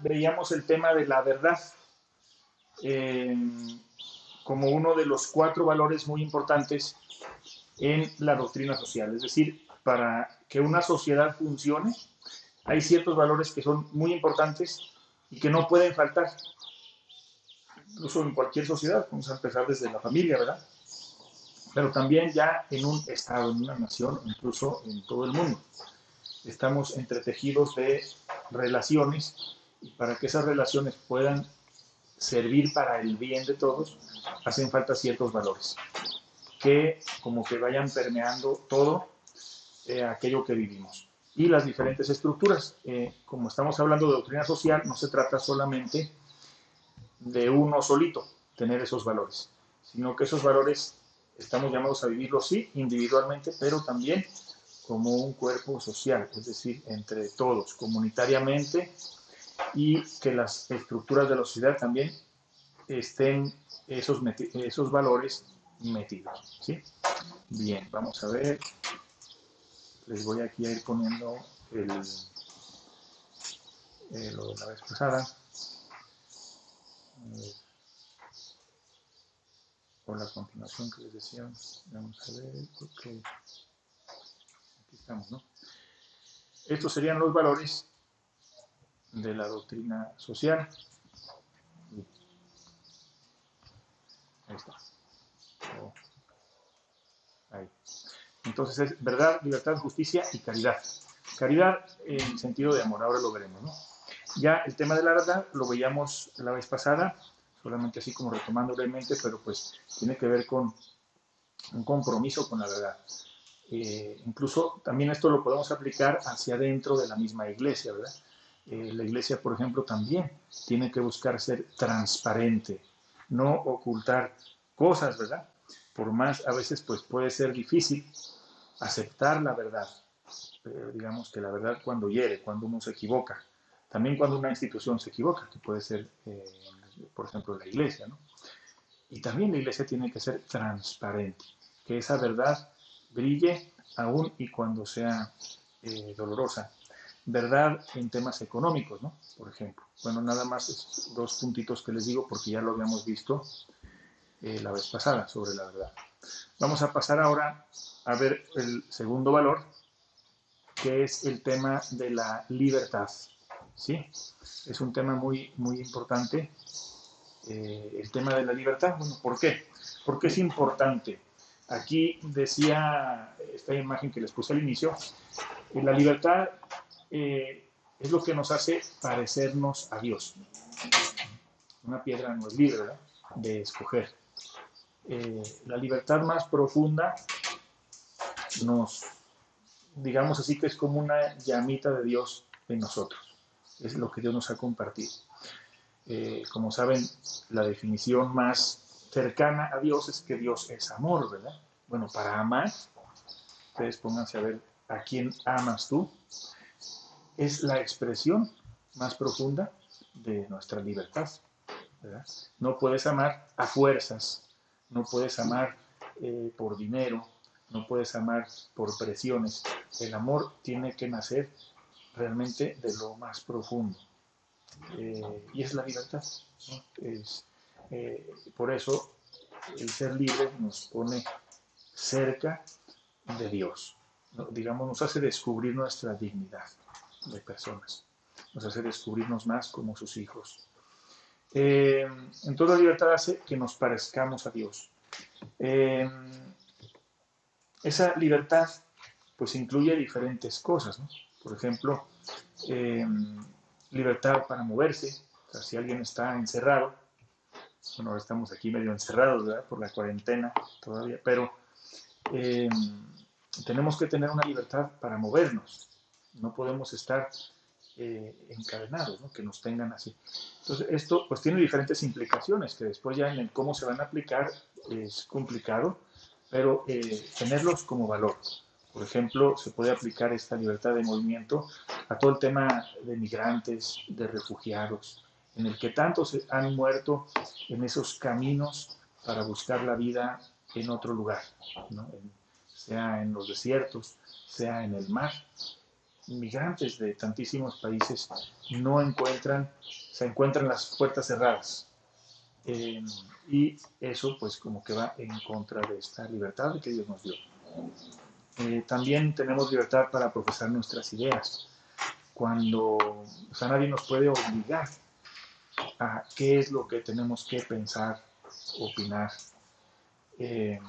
veíamos el tema de la verdad eh, como uno de los 4 valores muy importantes en la doctrina social. Es decir, para que una sociedad funcione, hay ciertos valores que son muy importantes y que no pueden faltar, incluso en cualquier sociedad. Vamos a empezar desde la familia, ¿verdad? Pero también ya en un estado, en una nación, incluso en todo el mundo. Estamos entretejidos de relaciones y para que esas relaciones puedan servir para el bien de todos, hacen falta ciertos valores que como que vayan permeando todo aquello que vivimos. Y las diferentes estructuras. Como estamos hablando de doctrina social, no se trata solamente de uno solito tener esos valores, sino que esos valores estamos llamados a vivirlos, sí, individualmente, pero también como un cuerpo social, es decir, entre todos, comunitariamente, y que las estructuras de la sociedad también estén esos valores metidos, ¿sí? Bien, vamos a ver, les voy aquí a ir poniendo lo de la vez pasada. Por la continuación que les decía, vamos a ver, ok, aquí estamos, ¿no? Estos serían los valores de la doctrina social. Ahí está. Oh, ahí. Entonces es verdad, libertad, justicia y caridad. Caridad en sentido de amor, ahora lo veremos, ¿no? Ya el tema de la verdad lo veíamos la vez pasada, solamente así como retomando brevemente, pero pues tiene que ver con un compromiso con la verdad. Incluso también esto lo podemos aplicar hacia dentro de la misma iglesia, ¿verdad? La iglesia, por ejemplo, también tiene que buscar ser transparente, no ocultar cosas, ¿verdad? Por más, a veces pues puede ser difícil aceptar la verdad. Digamos que la verdad cuando hiere, cuando uno se equivoca. También cuando una institución se equivoca, que puede ser, por ejemplo, la iglesia, ¿no? Y también la iglesia tiene que ser transparente, que esa verdad brille aún y cuando sea dolorosa. Verdad en temas económicos, ¿no? Por ejemplo. Bueno, nada más 2 puntitos que les digo porque ya lo habíamos visto la vez pasada sobre la verdad. Vamos a pasar ahora a ver el segundo valor, que es el tema de la libertad. ¿Sí? Es un tema muy, muy importante, el tema de la libertad. Bueno, ¿por qué? Porque es importante. Aquí decía esta imagen que les puse al inicio, la libertad es lo que nos hace parecernos a Dios. Una piedra no es libre, ¿verdad?, de escoger. La libertad más profunda nos, digamos así, que es como una llamita de Dios en nosotros. Es lo que Dios nos ha compartido. Como saben, la definición más cercana a Dios es que Dios es amor, ¿verdad? Bueno, para amar, ustedes pónganse a ver a quién amas tú, es la expresión más profunda de nuestra libertad, ¿verdad? No puedes amar a fuerzas, no puedes amar por dinero, no puedes amar por presiones. El amor tiene que nacer realmente de lo más profundo. Y es la libertad, ¿no? Por eso el ser libre nos pone cerca de Dios, ¿no? Digamos, nos hace descubrir nuestra dignidad de personas, nos hace descubrirnos más como sus hijos. Entonces la libertad hace que nos parezcamos a Dios. Eh, Esa libertad pues incluye diferentes cosas, ¿no? Por ejemplo, eh, libertad para moverse. O sea, si alguien está encerrado, bueno, ahora estamos aquí medio encerrados, ¿verdad?, por la cuarentena todavía, pero eh, tenemos que tener una libertad para movernos. No podemos estar encadenados, ¿no?, que nos tengan así. Entonces, esto pues tiene diferentes implicaciones que después ya en el cómo se van a aplicar es complicado, pero tenerlos como valor. Por ejemplo, se puede aplicar esta libertad de movimiento a todo el tema de migrantes, de refugiados, en el que tantos han muerto en esos caminos para buscar la vida en otro lugar, ¿no? Sea en los desiertos, sea en el mar. migrantes de tantísimos países no encuentran, se encuentran las puertas cerradas. Y eso pues como que va en contra de esta libertad que Dios nos dio. También tenemos libertad para profesar nuestras ideas. Cuando, o sea, nadie nos puede obligar a qué es lo que tenemos que pensar, opinar. Eh,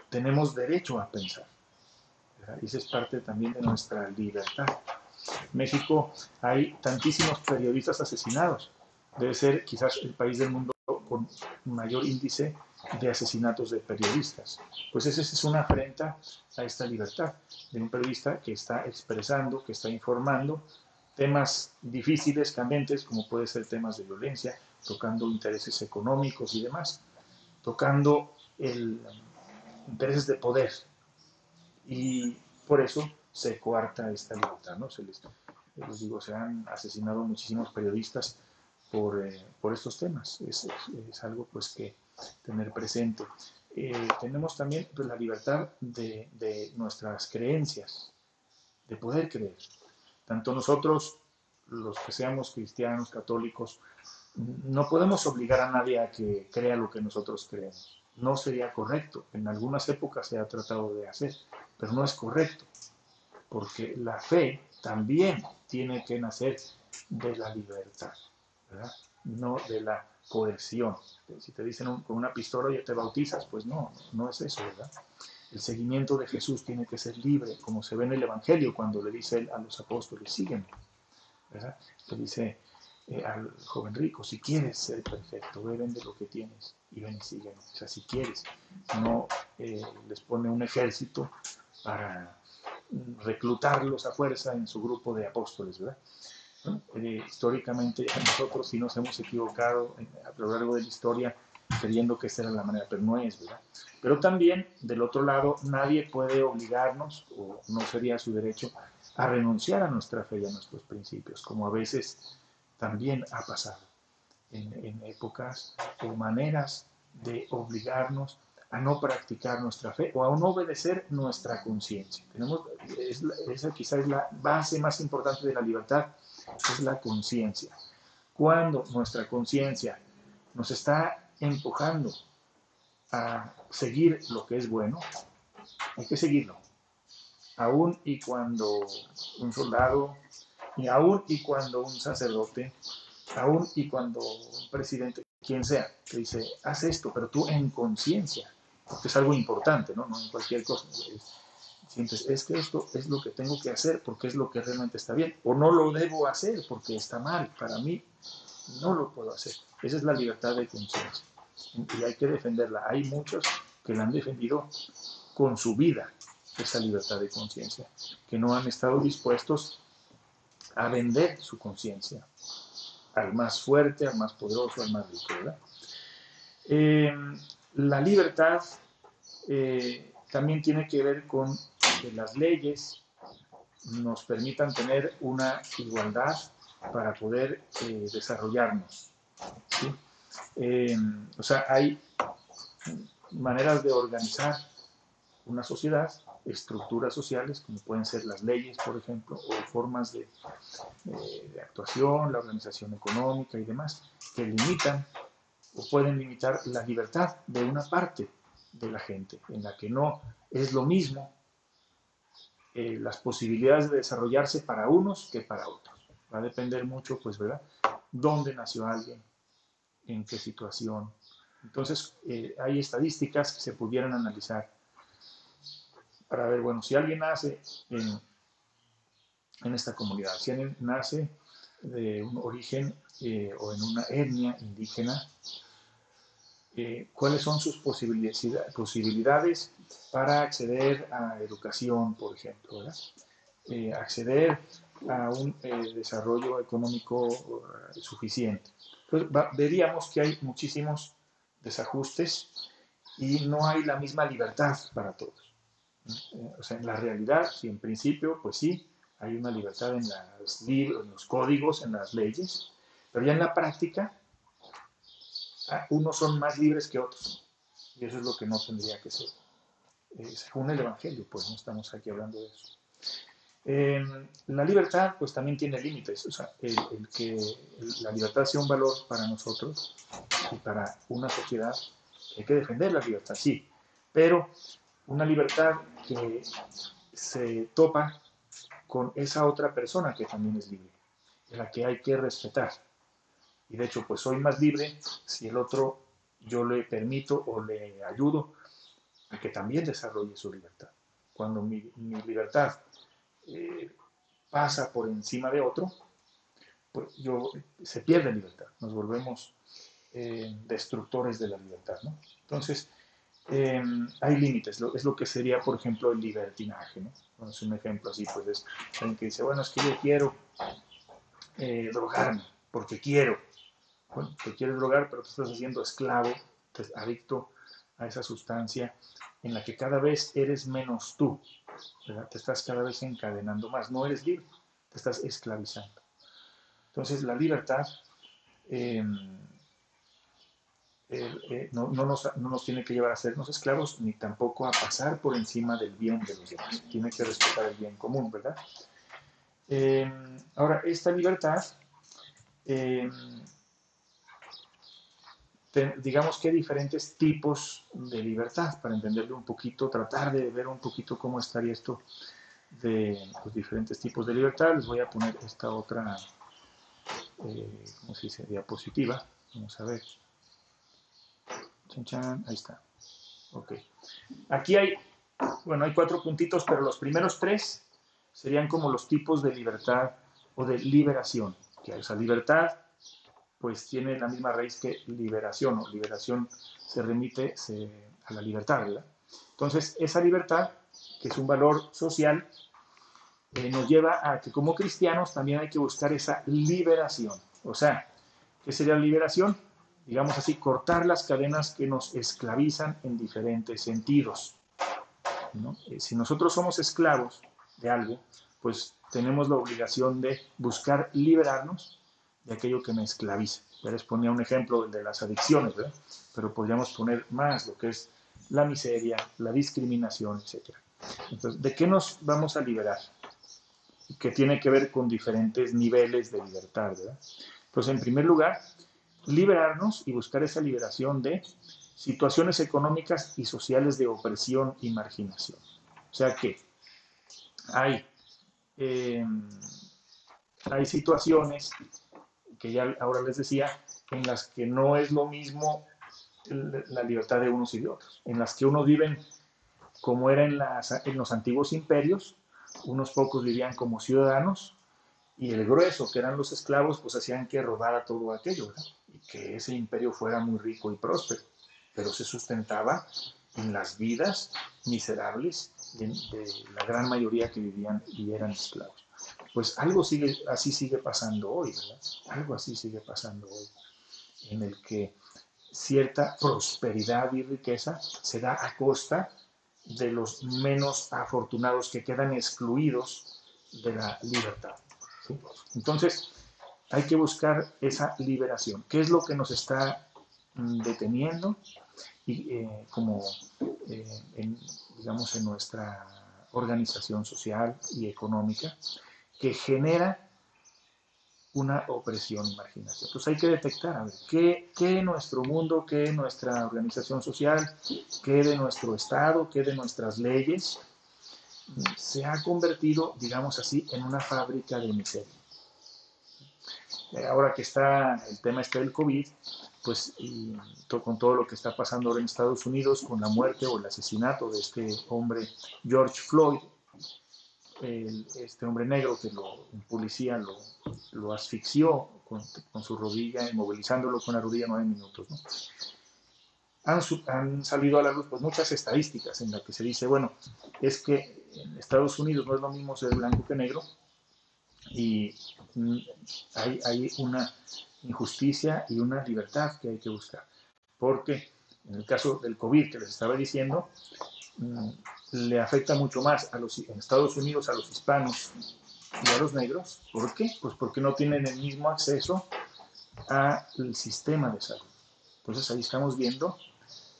tenemos derecho a pensar. ¿Verdad? Y esa es parte también de nuestra libertad. En México hay tantísimos periodistas asesinados. Debe ser quizás el país del mundo con mayor índice de asesinatos de periodistas. Pues esa es una afrenta a esta libertad de un periodista que está expresando, que está informando temas difíciles, candentes, como puede ser temas de violencia, tocando intereses económicos y demás, tocando intereses de poder. Y por eso se coarta esta libertad, ¿no? Les digo, se han asesinado muchísimos periodistas por estos temas. Es algo pues que tener presente. Tenemos también pues, la libertad de nuestras creencias, de poder creer. Tanto nosotros, los que seamos cristianos, católicos, no podemos obligar a nadie a que crea lo que nosotros creemos. No sería correcto. En algunas épocas se ha tratado de hacer, pero no es correcto, porque la fe también tiene que nacer de la libertad, ¿verdad? No de la coerción. Si te dicen con una pistola ya te bautizas, pues no, no es eso, ¿verdad? El seguimiento de Jesús tiene que ser libre, como se ve en el Evangelio cuando le dice él a los apóstoles, sígueme, ¿verdad? Le dice al joven rico, si quieres ser perfecto, ve, vende lo que tienes y ven y sígueme. O sea, si quieres, no les pone un ejército para reclutarlos a fuerza en su grupo de apóstoles, ¿verdad? ¿No? Históricamente nosotros sí nos hemos equivocado a lo largo de la historia creyendo que esa era la manera, pero no es, ¿verdad? Pero también, del otro lado, nadie puede obligarnos, o no sería su derecho, a renunciar a nuestra fe y a nuestros principios, como a veces también ha pasado en épocas o maneras de obligarnos a no practicar nuestra fe o a no obedecer nuestra conciencia. Esa quizás es la base más importante de la libertad, es la conciencia. Cuando nuestra conciencia nos está empujando a seguir lo que es bueno, hay que seguirlo. Aún y cuando un soldado, y aún y cuando un sacerdote, aún y cuando un presidente, quien sea, te dice, haz esto, pero tú en conciencia, porque es algo importante, ¿no? No en cualquier cosa. Sientes, es que esto es lo que tengo que hacer porque es lo que realmente está bien, o no lo debo hacer porque está mal, para mí no lo puedo hacer. Esa es la libertad de conciencia y hay que defenderla. Hay muchos que la han defendido con su vida, esa libertad de conciencia, que no han estado dispuestos a vender su conciencia al más fuerte, al más poderoso, al más rico, ¿verdad? La libertad también tiene que ver con que las leyes nos permitan tener una igualdad para poder desarrollarnos, ¿sí? O sea, hay maneras de organizar una sociedad, estructuras sociales, como pueden ser las leyes, por ejemplo, o formas de actuación, la organización económica y demás, que limitan o pueden limitar la libertad de una parte de la gente, en la que no es lo mismo las posibilidades de desarrollarse para unos que para otros. Va a depender mucho, pues, ¿verdad? ¿Dónde nació alguien? ¿En qué situación? Entonces, hay estadísticas que se pudieran analizar para ver, bueno, si alguien nace en esta comunidad, si alguien nace de un origen o en una etnia indígena, cuáles son sus posibilidades para acceder a educación, por ejemplo, ¿verdad? Acceder a un desarrollo económico suficiente. Entonces, veríamos que hay muchísimos desajustes y no hay la misma libertad para todos. O sea, en la realidad, sí, en principio, pues sí, hay una libertad en los códigos, en las leyes, pero ya en la práctica, unos son más libres que otros. Y eso es lo que no tendría que ser. Según el Evangelio, pues no estamos aquí hablando de eso. La libertad pues también tiene límites, o sea, el que la libertad sea un valor para nosotros y para una sociedad, hay que defender la libertad, sí, pero una libertad que se topa con esa otra persona que también es libre, a la que hay que respetar. Y de hecho, pues soy más libre si el otro yo le permito o le ayudo a que también desarrolle su libertad. Cuando mi libertad eh, pasa por encima de otro, pues se pierde libertad, nos volvemos destructores de la libertad, ¿no? Entonces, hay límites, es lo que sería, por ejemplo, el libertinaje, ¿no? Bueno, es un ejemplo así, pues es alguien que dice, bueno, es que yo quiero drogarme, porque quiero. Bueno, te quieres drogar, pero te estás haciendo esclavo, adicto a esa sustancia en la que cada vez eres menos tú, ¿verdad? Te estás cada vez encadenando más, no eres libre, te estás esclavizando. Entonces, la libertad eh, no nos tiene que llevar a sernos esclavos, ni tampoco a pasar por encima del bien de los demás. Tiene que respetar el bien común, ¿verdad? Ahora, esta libertad, eh, digamos que hay diferentes tipos de libertad, para entenderlo un poquito, tratar de ver un poquito cómo estaría esto de los diferentes tipos de libertad. Les voy a poner esta otra, ¿cómo se dice? Diapositiva. Vamos a ver. Chan, chan, ahí está. Ok. Aquí hay, bueno, hay 4 puntitos, pero los primeros 3 serían como los tipos de libertad o de liberación. Que esa libertad, pues tiene la misma raíz que liberación, o liberación se remite a la libertad, ¿verdad? Entonces, esa libertad, que es un valor social, nos lleva a que como cristianos también hay que buscar esa liberación. O sea, ¿qué sería la liberación? Digamos así, cortar las cadenas que nos esclavizan en diferentes sentidos, ¿no? Si nosotros somos esclavos de algo, pues tenemos la obligación de buscar liberarnos de aquello que me esclaviza. Ya les ponía un ejemplo de las adicciones, ¿verdad? Pero podríamos poner más lo que es la miseria, la discriminación, etc. Entonces, ¿de qué nos vamos a liberar? Que tiene que ver con diferentes niveles de libertad, ¿verdad? Entonces, en primer lugar, liberarnos y buscar esa liberación de situaciones económicas y sociales de opresión y marginación. O sea que hay, eh, hay situaciones que ya ahora les decía, en las que no es lo mismo la libertad de unos y de otros, en las que unos viven como era en los antiguos imperios, unos pocos vivían como ciudadanos y el grueso, que eran los esclavos, pues hacían que rodara todo aquello, ¿verdad? Y que ese imperio fuera muy rico y próspero, pero se sustentaba en las vidas miserables de la gran mayoría que vivían y eran esclavos. Pues algo así sigue pasando hoy, ¿verdad? Algo así sigue pasando hoy, en el que cierta prosperidad y riqueza se da a costa de los menos afortunados que quedan excluidos de la libertad, ¿sí? Entonces, hay que buscar esa liberación. ¿Qué es lo que nos está deteniendo? Y digamos, en nuestra organización social y económica, que genera una opresión y marginación. Entonces hay que detectar, a ver, qué nuestro mundo, qué nuestra organización social, qué de nuestro Estado, qué de nuestras leyes, se ha convertido, digamos así, en una fábrica de miseria. Ahora que está el tema del COVID, pues con todo lo que está pasando ahora en Estados Unidos, con la muerte o el asesinato de este hombre, George Floyd, este hombre negro que un policía lo asfixió con su rodilla, inmovilizándolo con la rodilla 9 minutos, ¿no? Han salido a la luz pues, muchas estadísticas en las que se dice, bueno, es que en Estados Unidos no es lo mismo ser blanco que negro y hay una injusticia y una libertad que hay que buscar. Porque en el caso del COVID que les estaba diciendo, le afecta mucho más en Estados Unidos a los hispanos y a los negros. ¿Por qué? Pues porque no tienen el mismo acceso al sistema de salud. Entonces ahí estamos viendo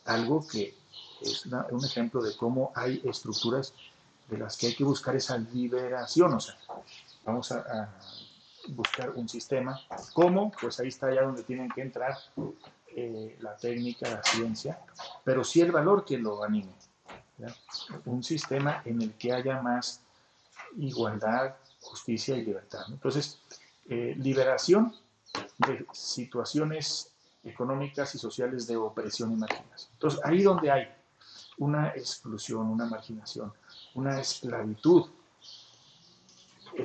algo que es un ejemplo de cómo hay estructuras de las que hay que buscar esa liberación. O sea, vamos a buscar un sistema. ¿Cómo? Pues ahí está ya donde tienen que entrar la técnica, la ciencia, pero sí el valor que lo anime. ¿Ya? Un sistema en el que haya más igualdad, justicia y libertad. Entonces, liberación de situaciones económicas y sociales de opresión y marginación. Entonces, ahí donde hay una exclusión, una marginación, una esclavitud,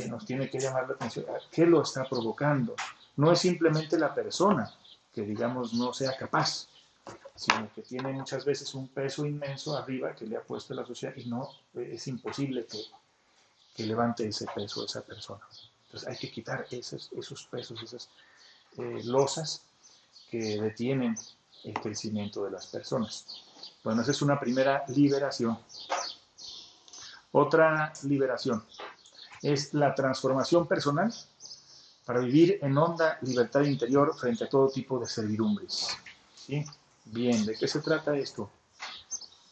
nos tiene que llamar la atención. ¿Qué lo está provocando? No es simplemente la persona que, digamos, no sea capaz, sino que tiene muchas veces un peso inmenso arriba que le ha puesto la sociedad y no es imposible que levante ese peso esa persona. Entonces hay que quitar esos pesos, esas losas que detienen el crecimiento de las personas. Bueno, esa es una primera liberación. Otra liberación es la transformación personal para vivir en honda libertad interior frente a todo tipo de servidumbres. ¿Sí? Bien, ¿de qué se trata esto?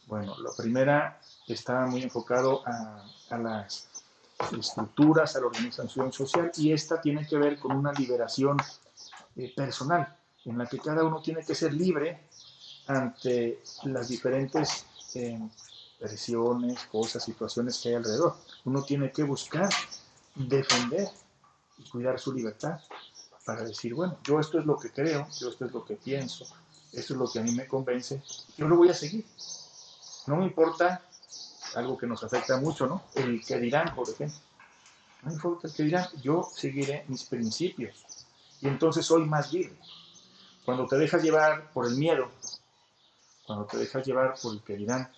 Bueno, la primera está muy enfocado a las estructuras, a la organización social, y esta tiene que ver con una liberación personal, en la que cada uno tiene que ser libre ante las diferentes presiones, cosas, situaciones que hay alrededor. Uno tiene que buscar defender y cuidar su libertad para decir, bueno, yo esto es lo que creo, yo esto es lo que pienso, esto es lo que a mí me convence, yo lo voy a seguir. No me importa algo que nos afecta mucho, ¿no? El que dirán, por ejemplo. No me importa el que dirán, yo seguiré mis principios y entonces soy más libre. Cuando te dejas llevar por el miedo, cuando te dejas llevar por el que dirán,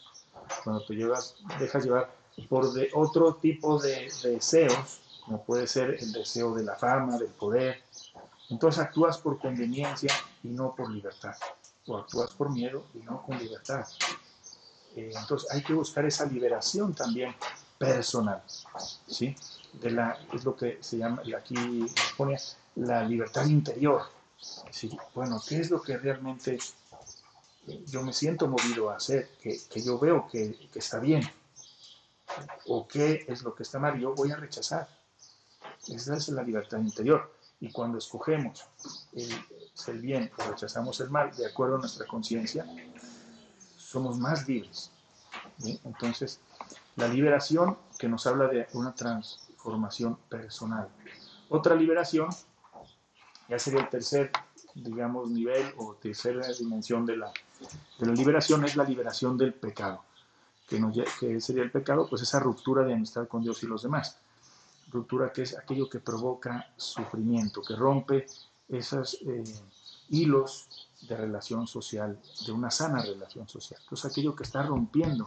cuando te dejas llevar por otro tipo de deseos, como puede ser el deseo de la fama, del poder, entonces actúas por conveniencia y no por libertad, o actúas por miedo y no con libertad. Entonces hay que buscar esa liberación también personal, ¿sí? Es lo que se llama, aquí pone la libertad interior. ¿Sí? Bueno, ¿qué es lo que realmente yo me siento movido a hacer, que yo veo que está bien? ¿O qué es lo que está mal? Yo voy a rechazar. Esa es la libertad interior. Y cuando escogemos el bien o rechazamos el mal de acuerdo a nuestra conciencia, somos más libres. ¿Sí? Entonces, la liberación que nos habla de una transformación personal. Otra liberación, ya sería el tercer, digamos, nivel o tercera dimensión de la liberación, es la liberación del pecado. ¿Qué sería el pecado? Pues esa ruptura de amistad con Dios y los demás. Ruptura que es aquello que provoca sufrimiento, que rompe esos hilos de relación social, de una sana relación social. Entonces aquello que está rompiendo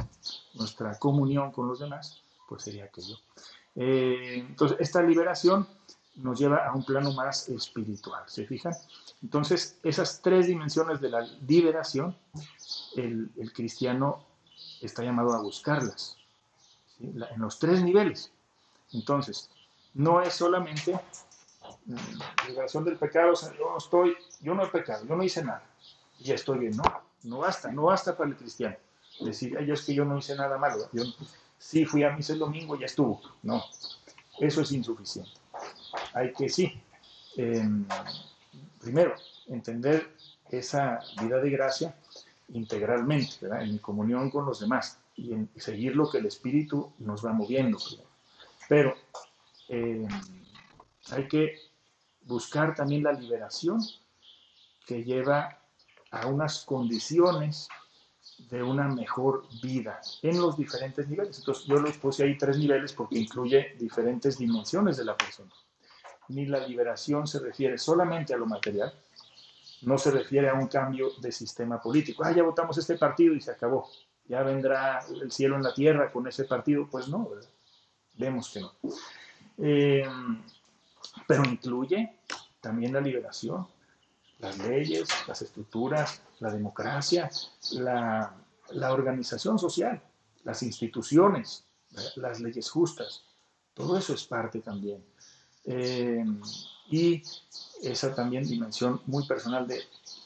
nuestra comunión con los demás, pues sería aquello. Entonces esta liberación nos lleva a un plano más espiritual, ¿se fijan? Entonces esas tres dimensiones de la liberación, el cristiano está llamado a buscarlas, ¿sí? En los tres niveles. Entonces, no es solamente liberación del pecado, o sea, yo no he pecado, yo no hice nada, y ya estoy bien. No, no basta para el cristiano decir, yo es que yo no hice nada malo, yo sí fui a misa el domingo y ya estuvo. No, eso es insuficiente. Hay que primero, entender esa vida de gracia integralmente, ¿verdad? En mi comunión con los demás y en seguir lo que el Espíritu nos va moviendo. Pero hay que buscar también la liberación que lleva a unas condiciones de una mejor vida en los diferentes niveles. Entonces yo los puse ahí tres niveles porque incluye diferentes dimensiones de la persona. Ni la liberación se refiere solamente a lo material, no se refiere a un cambio de sistema político. Ya votamos este partido y se acabó. Ya vendrá el cielo en la tierra con ese partido. Pues no, ¿verdad? Vemos que no. Pero incluye también la liberación, las leyes, las estructuras, la democracia, la organización social, las instituciones, las leyes justas. Todo eso es parte también. Y esa también dimensión muy personal de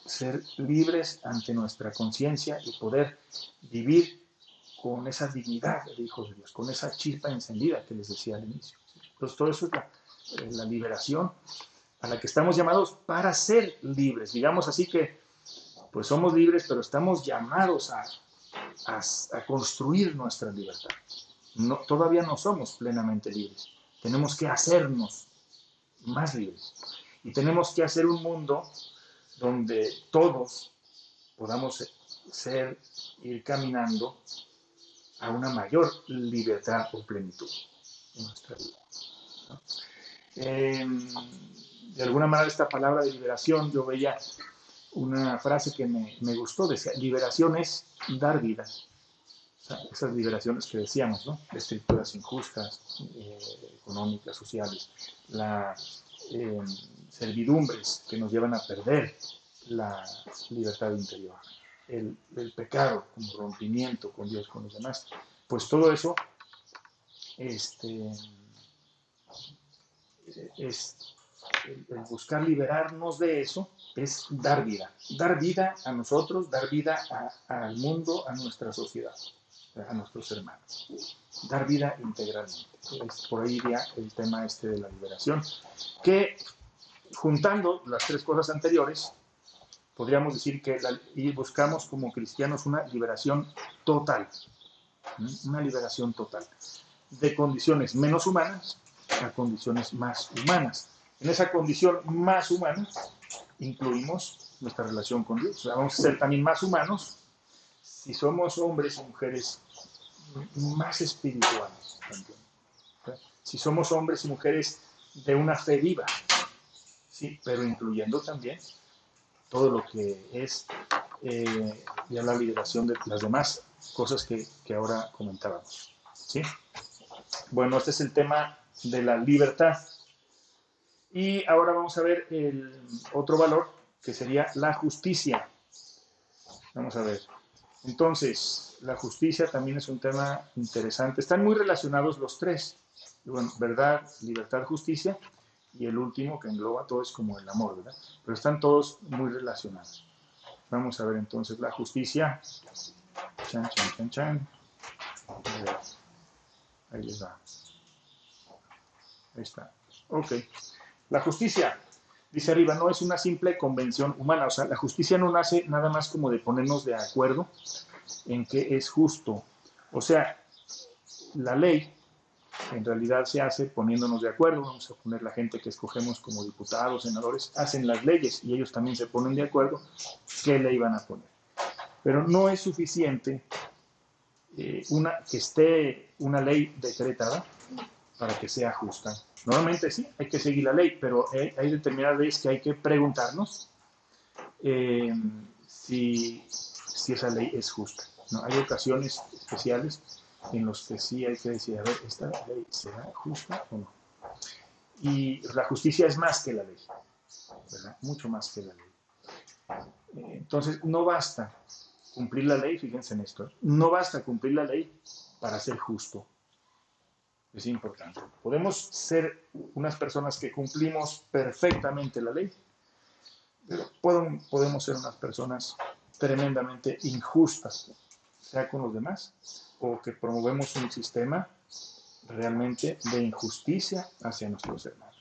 ser libres ante nuestra conciencia y poder vivir con esa dignidad de hijos de Dios, con esa chispa encendida que les decía al inicio. Entonces todo eso es la liberación a la que estamos llamados para ser libres. Digamos así que pues somos libres, pero estamos llamados a construir nuestra libertad. No, todavía no somos plenamente libres. Tenemos que hacernos más libres. Y tenemos que hacer un mundo donde todos podamos ir caminando a una mayor libertad o plenitud en nuestra vida, ¿no? De alguna manera esta palabra de liberación, yo veía una frase que me gustó, decía, liberación es dar vida. O sea, esas liberaciones que decíamos, ¿no? De estructuras injustas, económicas, sociales, las servidumbres que nos llevan a perder la libertad interior, el pecado como rompimiento con Dios, con los demás, pues todo eso es el buscar liberarnos de eso, es dar vida a nosotros, dar vida al mundo, a nuestra sociedad, a nuestros hermanos, dar vida integralmente. Por ahí iría el tema de la liberación, que juntando las tres cosas anteriores, podríamos decir que buscamos como cristianos una liberación total, una liberación total, de condiciones menos humanas a condiciones más humanas. En esa condición más humana incluimos nuestra relación con Dios. O sea, vamos a ser también más humanos si somos hombres y mujeres más espirituales también. Si somos hombres y mujeres de una fe viva, sí, pero incluyendo también todo lo que es ya la liberación de las demás cosas que ahora comentábamos, ¿sí? Bueno, este es el tema de la libertad. Y ahora vamos a ver el otro valor, que sería la justicia. Vamos a ver. Entonces, la justicia también es un tema interesante. Están muy relacionados los tres. Bueno, verdad, libertad, justicia. Y el último que engloba todo es como el amor, ¿verdad? Pero están todos muy relacionados. Vamos a ver entonces la justicia. Chan, chan, chan, chan. Ahí les va. Ahí está. Ok. La justicia, dice arriba, no es una simple convención humana. O sea, la justicia no nace nada más como de ponernos de acuerdo en qué es justo. O sea, la ley en realidad se hace poniéndonos de acuerdo. Vamos a poner la gente que escogemos como diputados, senadores, hacen las leyes y ellos también se ponen de acuerdo qué ley van a poner. Pero no es suficiente que esté una ley decretada para que sea justa. Normalmente sí, hay que seguir la ley, pero hay determinadas leyes que hay que preguntarnos si esa ley es justa, ¿no? Hay ocasiones especiales en las que sí hay que decir, a ver, ¿esta ley será justa o no? Y la justicia es más que la ley, ¿verdad? Mucho más que la ley. Entonces, no basta cumplir la ley, fíjense en esto, no basta cumplir la ley para ser justo. Es importante. Podemos ser unas personas que cumplimos perfectamente la ley, pero podemos ser unas personas tremendamente injustas, sea con los demás, o que promovemos un sistema realmente de injusticia hacia nuestros hermanos.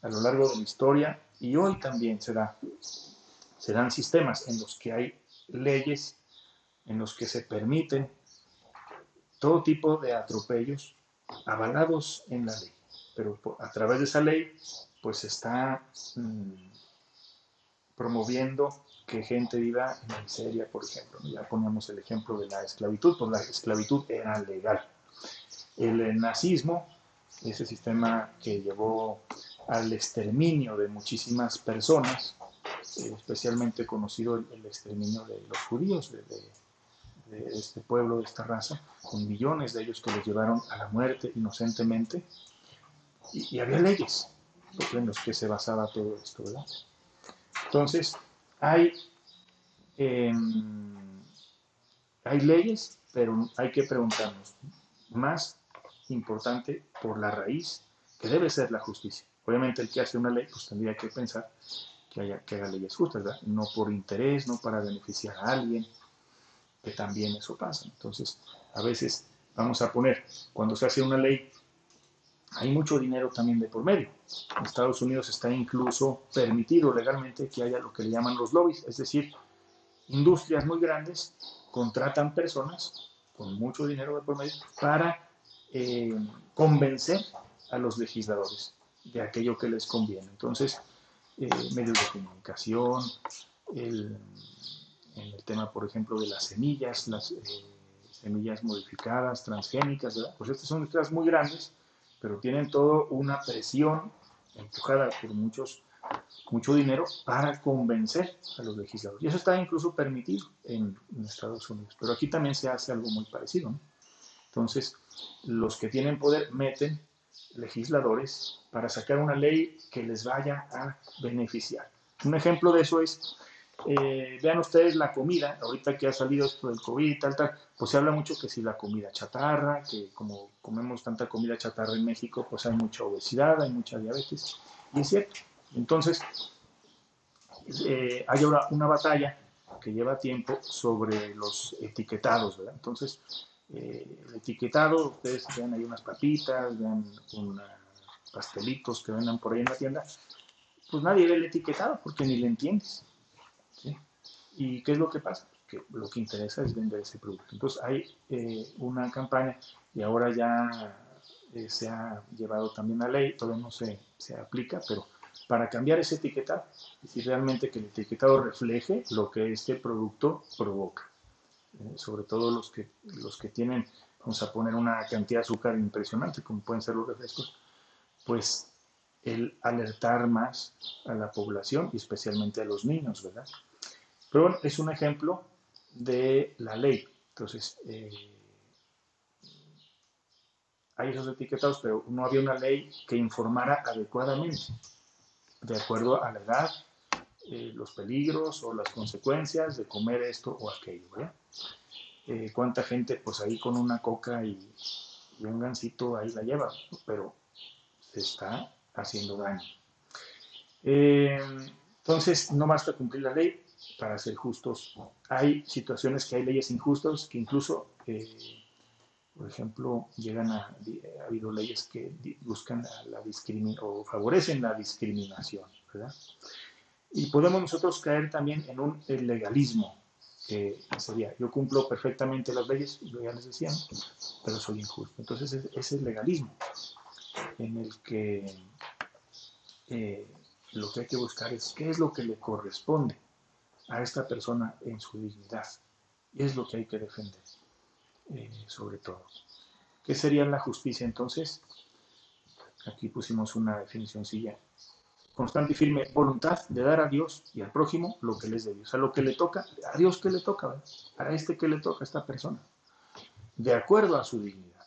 A lo largo de la historia, y hoy también serán sistemas en los que hay leyes, en los que se permiten todo tipo de atropellos avalados en la ley, pero a través de esa ley pues se está promoviendo que gente viva en la miseria, por ejemplo. Ya poníamos el ejemplo de la esclavitud, pues la esclavitud era legal. El nazismo, ese sistema que llevó al exterminio de muchísimas personas, especialmente conocido el exterminio de los judíos, de este pueblo, de esta raza, con millones de ellos que los llevaron a la muerte inocentemente. Y había leyes en las que se basaba todo esto, ¿verdad? Entonces, hay leyes, pero hay que preguntarnos, más importante por la raíz, que debe ser la justicia. Obviamente el que hace una ley, pues tendría que pensar que haga leyes justas, ¿verdad? No por interés, no para beneficiar a alguien, que también eso pasa. Entonces, a veces vamos a poner, cuando se hace una ley, hay mucho dinero también de por medio. En Estados Unidos está incluso permitido legalmente que haya lo que le llaman los lobbies, es decir, industrias muy grandes contratan personas con mucho dinero de por medio para convencer a los legisladores de aquello que les conviene. Entonces, medios de comunicación, en el tema, por ejemplo, de las semillas semillas modificadas, transgénicas, ¿verdad? Pues estas son industrias muy grandes, pero tienen toda una presión empujada por mucho dinero para convencer a los legisladores. Y eso está incluso permitido en Estados Unidos. Pero aquí también se hace algo muy parecido, ¿no? Entonces, los que tienen poder meten legisladores para sacar una ley que les vaya a beneficiar. Un ejemplo de eso es, vean ustedes la comida, ahorita que ha salido esto del COVID y tal, pues se habla mucho que si la comida chatarra, que como comemos tanta comida chatarra en México, pues hay mucha obesidad, hay mucha diabetes, y es cierto. Entonces, hay ahora una batalla que lleva tiempo sobre los etiquetados, ¿verdad? Entonces, el etiquetado, ustedes vean ahí unas papitas, vean unos pastelitos que vendan por ahí en la tienda, pues nadie ve el etiquetado porque ni le entiendes, ¿sí? ¿Y qué es lo que pasa? Que lo que interesa es vender ese producto. Entonces hay una campaña y ahora ya se ha llevado también a ley, todavía no se aplica, pero para cambiar ese etiquetado, es decir, realmente que el etiquetado refleje lo que este producto provoca. Sobre todo los que tienen, vamos a poner una cantidad de azúcar impresionante, como pueden ser los refrescos, pues el alertar más a la población y especialmente a los niños, ¿verdad? Pero bueno, es un ejemplo de la ley. Entonces, hay esos etiquetados, pero no había una ley que informara adecuadamente, de acuerdo a la edad, los peligros o las consecuencias de comer esto o aquello, ¿verdad? Cuánta gente pues ahí con una coca y un gansito ahí la lleva, pero se está haciendo daño. Entonces, no basta cumplir la ley para ser justos. Hay situaciones que hay leyes injustas que incluso, por ejemplo, ha habido leyes que buscan la discriminación o favorecen la discriminación, ¿verdad? Y podemos nosotros caer también en un legalismo, que sería, yo cumplo perfectamente las leyes, yo ya les decía, pero soy injusto. Entonces, ese es el legalismo, en el que lo que hay que buscar es qué es lo que le corresponde a esta persona en su dignidad. Y es lo que hay que defender, sobre todo. ¿Qué sería la justicia entonces? Aquí pusimos una definicióncilla. Constante y firme voluntad de dar a Dios y al prójimo lo que les dé Dios. A lo que le toca, a Dios que le toca, ¿verdad? A este que le toca a esta persona, de acuerdo a su dignidad.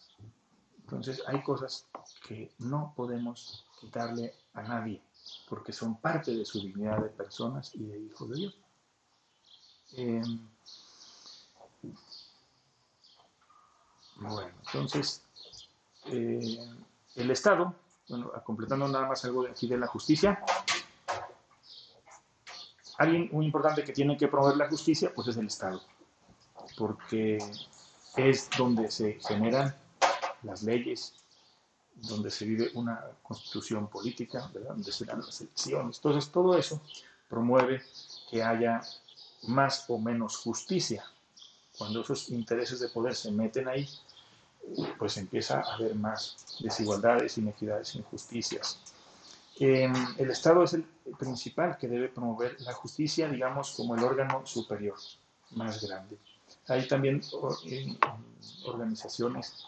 Entonces hay cosas que no podemos quitarle a nadie, porque son parte de su dignidad de personas y de hijos de Dios. Bueno, entonces, el Estado, bueno, completando nada más algo de aquí de la justicia, alguien muy importante que tiene que promover la justicia, pues es el Estado, porque es donde se generan las leyes, donde se vive una constitución política, ¿verdad? Donde se dan las elecciones. Entonces, todo eso promueve que haya más o menos justicia. Cuando esos intereses de poder se meten ahí, pues empieza a haber más desigualdades, inequidades, injusticias. El Estado es el principal que debe promover la justicia, digamos, como el órgano superior más grande. Hay también organizaciones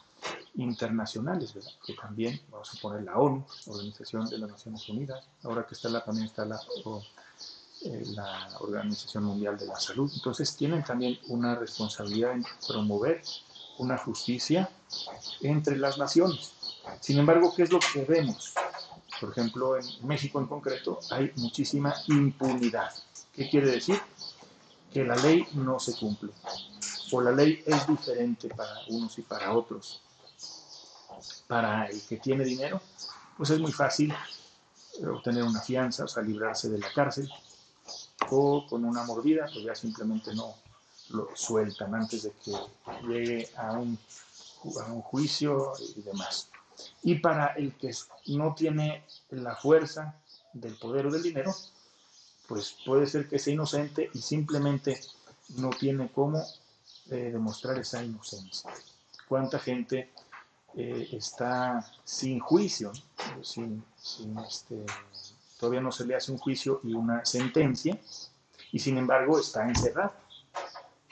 internacionales, ¿verdad? Que también, vamos a poner la ONU, Organización de las Naciones Unidas, ahora que también está la Organización Mundial de la Salud. Entonces tienen también una responsabilidad en promover una justicia entre las naciones. Sin embargo, ¿qué es lo que vemos? Por ejemplo, en México en concreto hay muchísima impunidad. ¿Qué quiere decir? Que la ley no se cumple, o la ley es diferente para unos y para otros. Para el que tiene dinero, pues es muy fácil obtener una fianza, o sea, librarse de la cárcel, o con una mordida, pues ya simplemente no lo sueltan antes de que llegue a un juicio y demás. Y para el que no tiene la fuerza del poder o del dinero, pues puede ser que sea inocente y simplemente no tiene cómo demostrar esa inocencia. ¿Cuánta gente está sin juicio, todavía no se le hace un juicio y una sentencia, y sin embargo está encerrado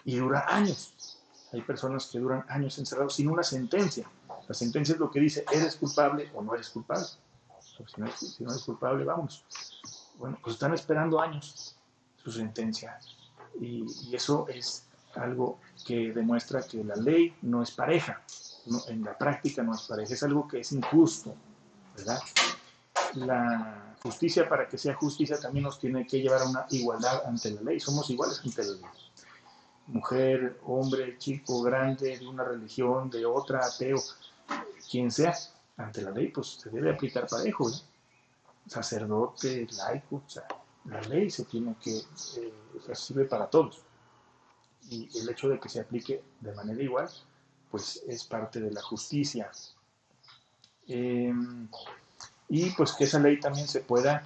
y dura años? Hay personas que duran años encerrados sin una sentencia. La sentencia es lo que dice, ¿eres culpable o no eres culpable? Si no eres culpable, vamos. Bueno, pues están esperando años su sentencia. Y eso es algo que demuestra que la ley no es pareja. No, en la práctica no es pareja. Es algo que es injusto, ¿verdad? La justicia, para que sea justicia, también nos tiene que llevar a una igualdad ante la ley. Somos iguales ante la ley. Mujer, hombre, chico, grande, de una religión, de otra, ateo, quien sea, ante la ley, pues se debe aplicar parejo, ¿no? Sacerdote, laico, o sea, la ley se tiene que sirve para todos. Y el hecho de que se aplique de manera igual, pues es parte de la justicia. Y pues que esa ley también se pueda,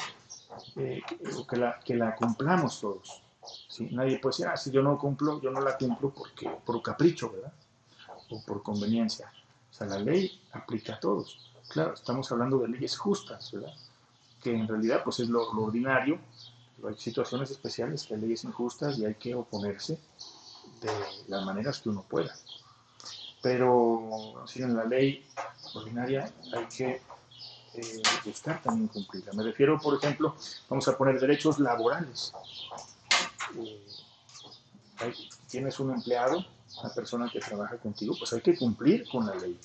que la cumplamos todos. ¿Sí? Nadie puede decir, si yo no cumplo, yo no la cumplo porque, por capricho, ¿verdad? O por conveniencia. O sea, la ley aplica a todos. Claro, estamos hablando de leyes justas, ¿verdad? Que en realidad pues es lo ordinario. Hay situaciones especiales, que hay leyes injustas y hay que oponerse de las maneras que uno pueda. Pero si en la ley ordinaria hay que buscar también cumplirla. Me refiero, por ejemplo, vamos a poner derechos laborales. Tienes un empleado, una persona que trabaja contigo, pues hay que cumplir con la ley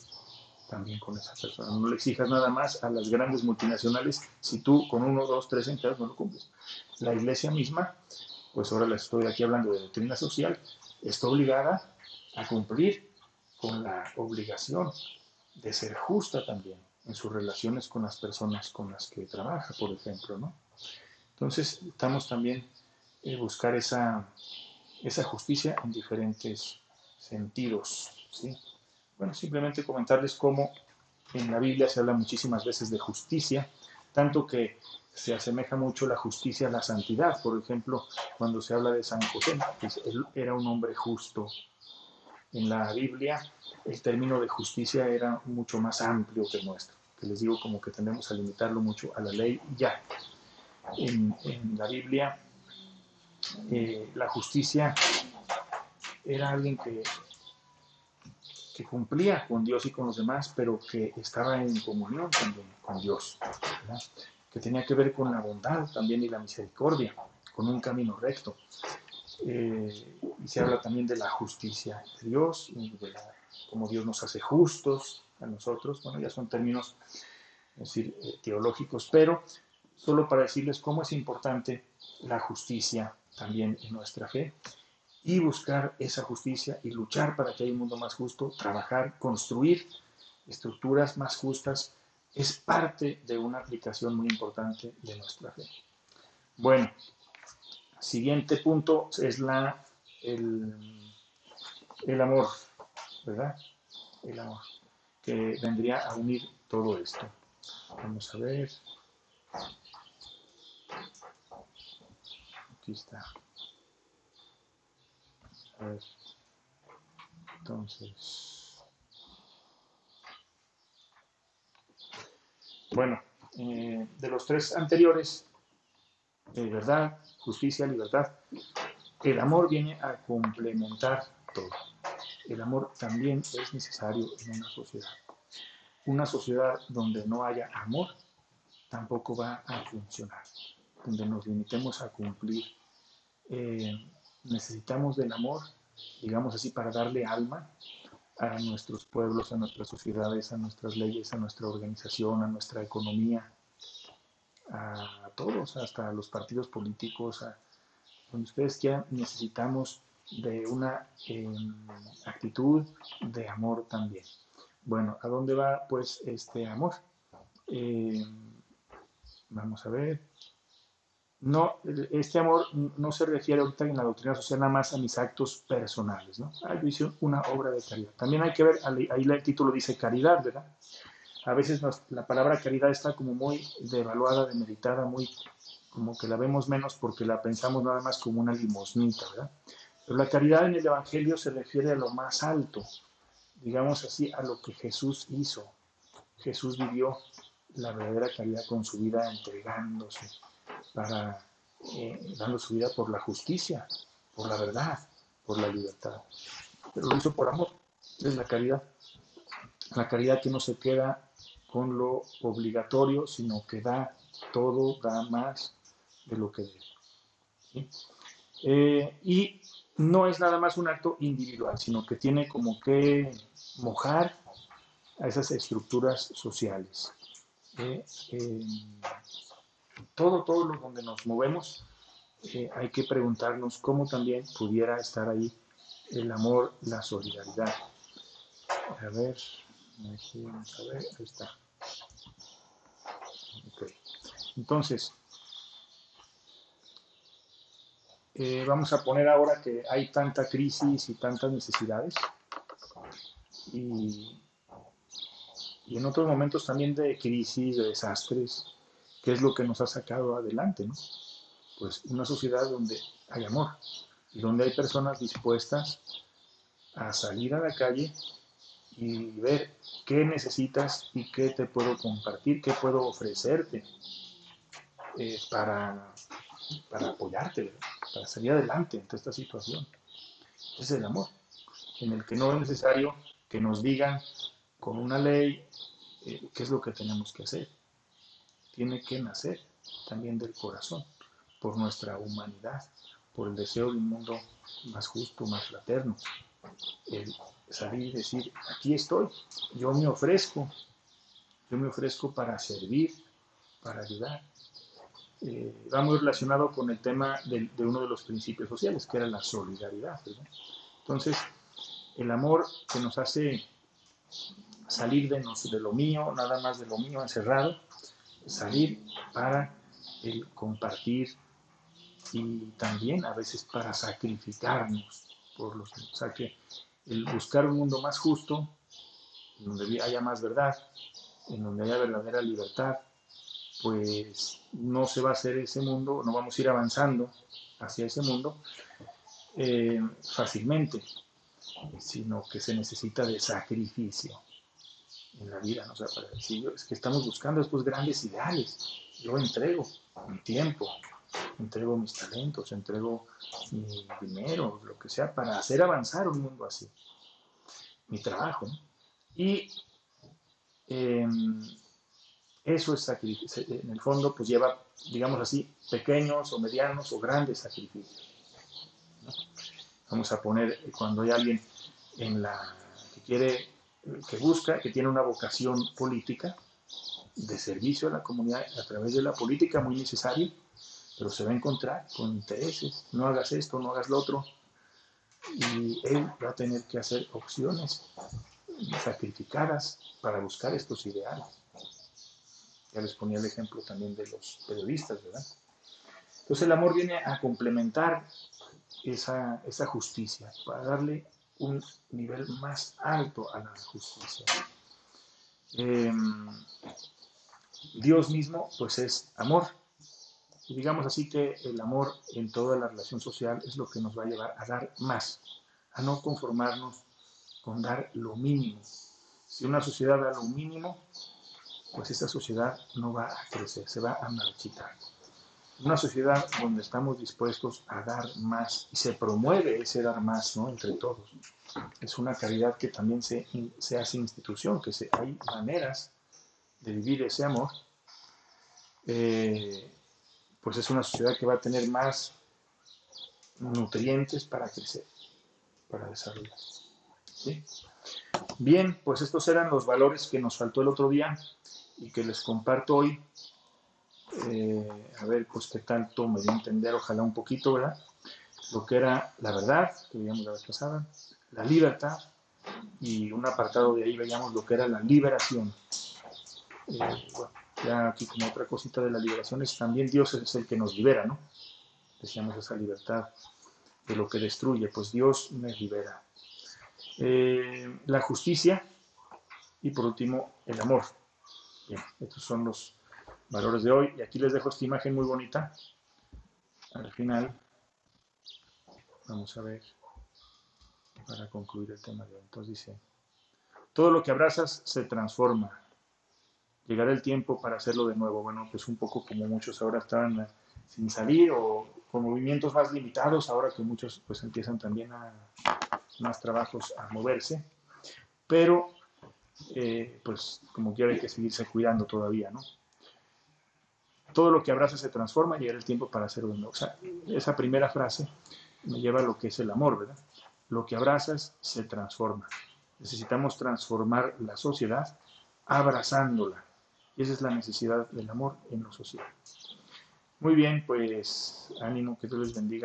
también con esa persona. No le exijas nada más a las grandes multinacionales si tú con 1, 2, 3 empleados no lo cumples. La iglesia misma, pues ahora les estoy aquí hablando de doctrina social, está obligada a cumplir con la obligación de ser justa también en sus relaciones con las personas con las que trabaja, por ejemplo, ¿no? Entonces, estamos también buscar esa justicia en diferentes sentidos, ¿sí? Bueno, simplemente comentarles cómo en la Biblia se habla muchísimas veces de justicia, tanto que se asemeja mucho la justicia a la santidad. Por ejemplo, cuando se habla de San José, pues él era un hombre justo. En la Biblia el término de justicia era mucho más amplio que el nuestro, que les digo como que tendemos a limitarlo mucho a la ley y ya. En la Biblia la justicia era alguien que cumplía con Dios y con los demás, pero que estaba en comunión también con Dios, ¿verdad? Que tenía que ver con la bondad también y la misericordia, con un camino recto. Y se habla también de la justicia de Dios, y de cómo Dios nos hace justos a nosotros. Bueno, ya son términos, es decir, teológicos, pero solo para decirles cómo es importante la justicia también en nuestra fe, y buscar esa justicia y luchar para que haya un mundo más justo, trabajar, construir estructuras más justas, es parte de una aplicación muy importante de nuestra fe. Bueno, siguiente punto es el amor, ¿verdad? El amor, que vendría a unir todo esto. Vamos a ver. Aquí está. A ver. Entonces, bueno, de los tres anteriores, verdad, justicia, libertad, el amor viene a complementar todo. El amor también es necesario en una sociedad. Una sociedad donde no haya amor tampoco va a funcionar. Donde nos limitemos a cumplir. Necesitamos del amor, digamos así, para darle alma a nuestros pueblos, a nuestras sociedades, a nuestras leyes, a nuestra organización, a nuestra economía, a todos, hasta a los partidos políticos, a donde ustedes quieran. Necesitamos de una actitud de amor también. Bueno, ¿a dónde va pues este amor? Vamos a ver. no, este amor no se refiere ahorita en la doctrina social nada más a mis actos personales, ¿no? Ah, yo hice una obra de caridad. También hay que ver, ahí el título dice caridad, ¿verdad? A veces la palabra caridad está como muy devaluada, demeritada, muy como que la vemos menos porque la pensamos nada más como una limosnita, ¿verdad? Pero la caridad en el Evangelio se refiere a lo más alto, digamos así, a lo que Jesús hizo. Jesús vivió la verdadera caridad con su vida entregándose, dando su vida por la justicia, por la verdad, por la libertad. Pero lo hizo por amor, es la caridad que no se queda con lo obligatorio, sino que da todo, da más de lo que debe. ¿Sí? Y no es nada más un acto individual, sino que tiene como que mojar a esas estructuras sociales. Eh, todo lo donde nos movemos, hay que preguntarnos cómo también pudiera estar ahí el amor, la solidaridad. A ver, aquí vamos a ver, ahí está. Okay. Entonces, vamos a poner ahora que hay tanta crisis y tantas necesidades y, y en otros momentos también de crisis, de desastres, ¿qué es lo que nos ha sacado adelante, ¿no? Pues una sociedad donde hay amor y donde hay personas dispuestas a salir a la calle y ver qué necesitas y qué te puedo compartir, qué puedo ofrecerte para apoyarte, ¿verdad? Para salir adelante ante esta situación. Ese es el amor, en el que no es necesario que nos digan con una ley qué es lo que tenemos que hacer. Tiene que nacer también del corazón, por nuestra humanidad, por el deseo de un mundo más justo, más fraterno. El salir y decir, aquí estoy, yo me ofrezco para servir, para ayudar. Va muy relacionado con el tema de uno de los principios sociales, que era la solidaridad, ¿verdad? Entonces, el amor que nos hace salir de lo mío, nada más de lo mío encerrado, salir para el compartir y también a veces para sacrificarnos por los demás. O sea que el buscar un mundo más justo, en donde haya más verdad, en donde haya verdadera libertad, pues no se va a hacer ese mundo, no vamos a ir avanzando hacia ese mundo fácilmente, sino que se necesita de sacrificio en la vida, ¿no? O sea, para decir, es que estamos buscando estos grandes ideales. Yo entrego mi tiempo, entrego mis talentos, entrego mi dinero, lo que sea, para hacer avanzar un mundo así. Mi trabajo, ¿no? Y eh, eso es sacrificio. En el fondo, pues lleva, digamos así, pequeños o medianos o grandes sacrificios, ¿no? Vamos a poner, cuando hay alguien que quiere, que busca, que tiene una vocación política, de servicio a la comunidad a través de la política, muy necesario, pero se va a encontrar con intereses, no hagas esto, no hagas lo otro, y él va a tener que hacer opciones sacrificadas para buscar estos ideales. Ya les ponía el ejemplo también de los periodistas, ¿verdad? Entonces el amor viene a complementar esa justicia, para darle un nivel más alto a la justicia. Eh, Dios mismo, pues es amor. Y digamos así que el amor en toda la relación social es lo que nos va a llevar a dar más, a no conformarnos con dar lo mínimo. Si una sociedad da lo mínimo, pues esa sociedad no va a crecer, se va a marchitar. Una sociedad donde estamos dispuestos a dar más y se promueve ese dar más, ¿no? Entre todos. Es una caridad que también se hace institución, que hay maneras de vivir ese amor. Pues es una sociedad que va a tener más nutrientes para crecer, para desarrollarse. ¿Sí? Bien, pues estos eran los valores que nos faltó el otro día y que les comparto hoy. A ver, pues qué tanto me dio a entender, ojalá un poquito, ¿verdad? Lo que era la verdad, que veíamos la vez pasada, la libertad, y un apartado de ahí veíamos lo que era la liberación. Bueno, ya aquí como otra cosita de la liberación es también Dios es el que nos libera, ¿no? Decíamos esa libertad de lo que destruye, pues Dios nos libera. La justicia y por último el amor. Bien, estos son los valores de hoy y aquí les dejo esta imagen muy bonita. Al final, vamos a ver, para concluir el tema de hoy. Entonces dice, todo lo que abrazas se transforma. Llegará el tiempo para hacerlo de nuevo. Bueno, pues un poco como muchos ahora estaban sin salir o con movimientos más limitados, ahora que muchos pues empiezan también a más trabajos a moverse, pero pues como quiera hay que seguirse cuidando todavía, ¿no? Todo lo que abraza se transforma, llegará el tiempo para hacerlo de nuevo. O sea, esa primera frase me lleva a lo que es el amor, ¿verdad? Lo que abrazas se transforma. Necesitamos transformar la sociedad abrazándola. Y esa es la necesidad del amor en la sociedad. Muy bien, pues ánimo, que Dios les bendiga.